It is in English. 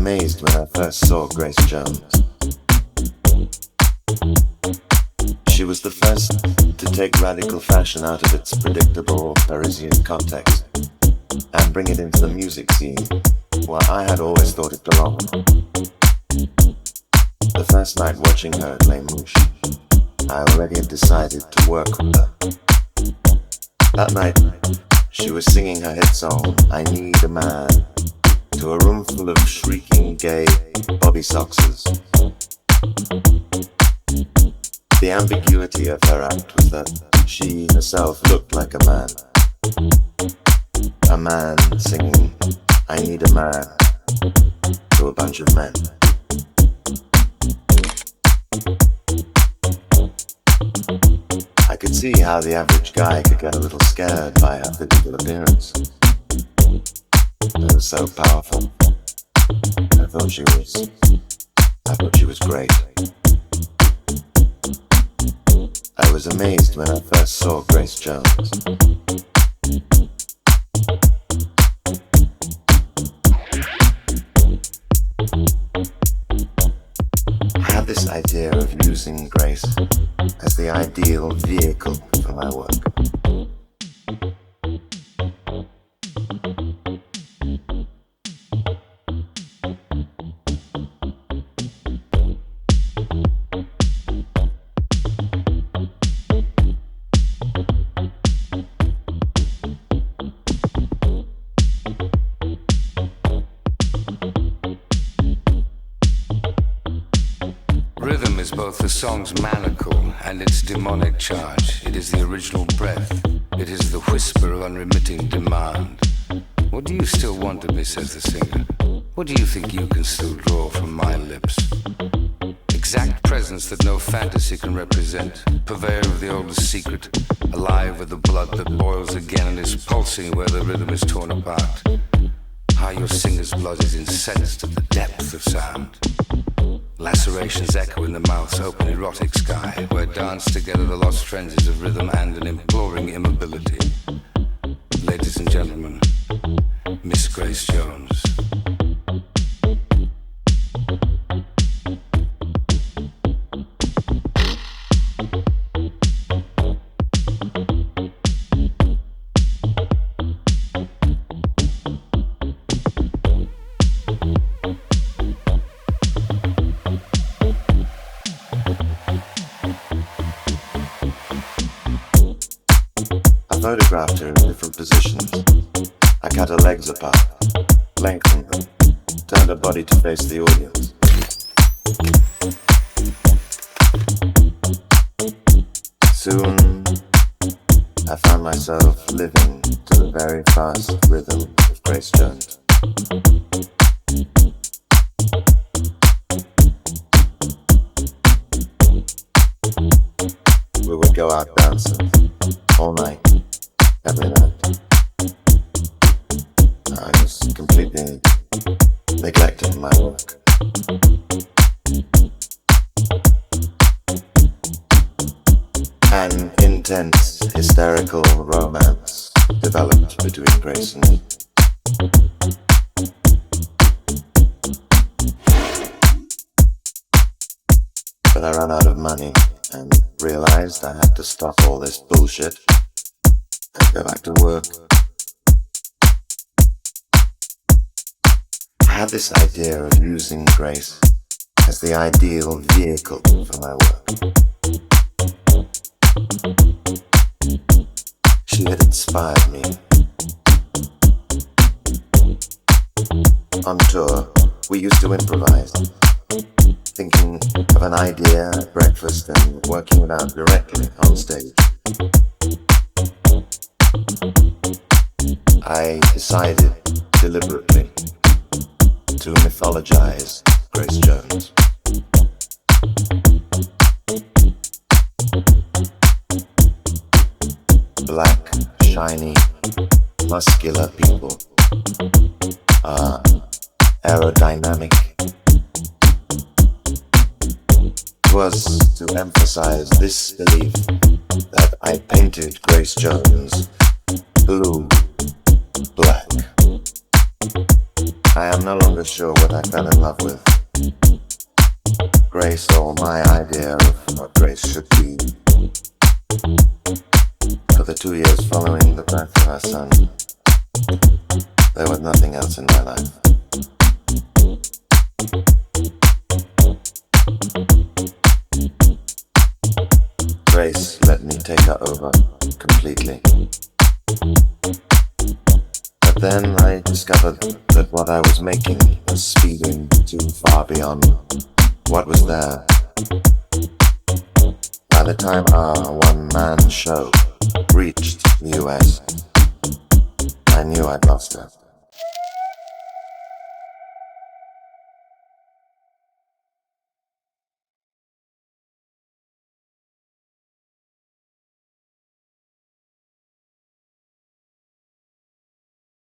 amazed when I first saw Grace Jones. She was the first to take radical fashion out of its predictable Parisian context and bring it into the music scene where I had always thought it belonged. The first night watching her at Les Mouches, I already had decided to work with her. That night, she was singing her hit song, I Need a Man, to a room full of shrieking gay Bobby Soxers. The ambiguity of her act was that she herself looked like a man. A man singing, I need a man, to a bunch of men. I could see how the average guy could get a little scared by her physical appearance. It was so powerful. I thought she was great. I was amazed when I first saw Grace Jones. I had this idea of using Grace as the ideal vehicle for my work. Rhythm is both the song's manacle and its demonic charge. It is the original breath. It is the whisper of unremitting demand. What do you still want of me, says the singer? What do you think you can still draw from my lips? Exact presence that no fantasy can represent. Purveyor of the oldest secret. Alive with the blood that boils again and is pulsing where the rhythm is torn apart. How your singer's blood is incensed at the depth of sound. Lacerations echo in the mouth's open erotic sky, where dance together the lost frenzies of rhythm and an imploring immobility. Ladies and gentlemen, Miss Grace Jones. I photographed her in different positions. I cut her legs apart, lengthened them, turned her body to face the audience. Soon, I found myself living to the very fast rhythm of Grace Jones. We would go out dancing all night, every night. I was completely neglected my work. An intense, hysterical romance developed between Grace and me. But I ran out of money and realized I had to stop all this bullshit and go back to work. I had this idea of using Grace as the ideal vehicle for my work. She had inspired me. On tour, we used to improvise, thinking of an idea at breakfast and working it out directly on stage. I decided deliberately to mythologize Grace Jones. Black, shiny, muscular people are aerodynamic. It was to emphasize this belief that I painted Grace Jones blue, black. I am no longer sure what I fell in love with. Grace or my idea of what grace should be. For the 2 years following the birth of our son, there was nothing else in my life. Grace let me take her over completely. But then I discovered that what I was making was speeding too far beyond what was there. By the time our one-man show reached the US, I knew I'd lost her.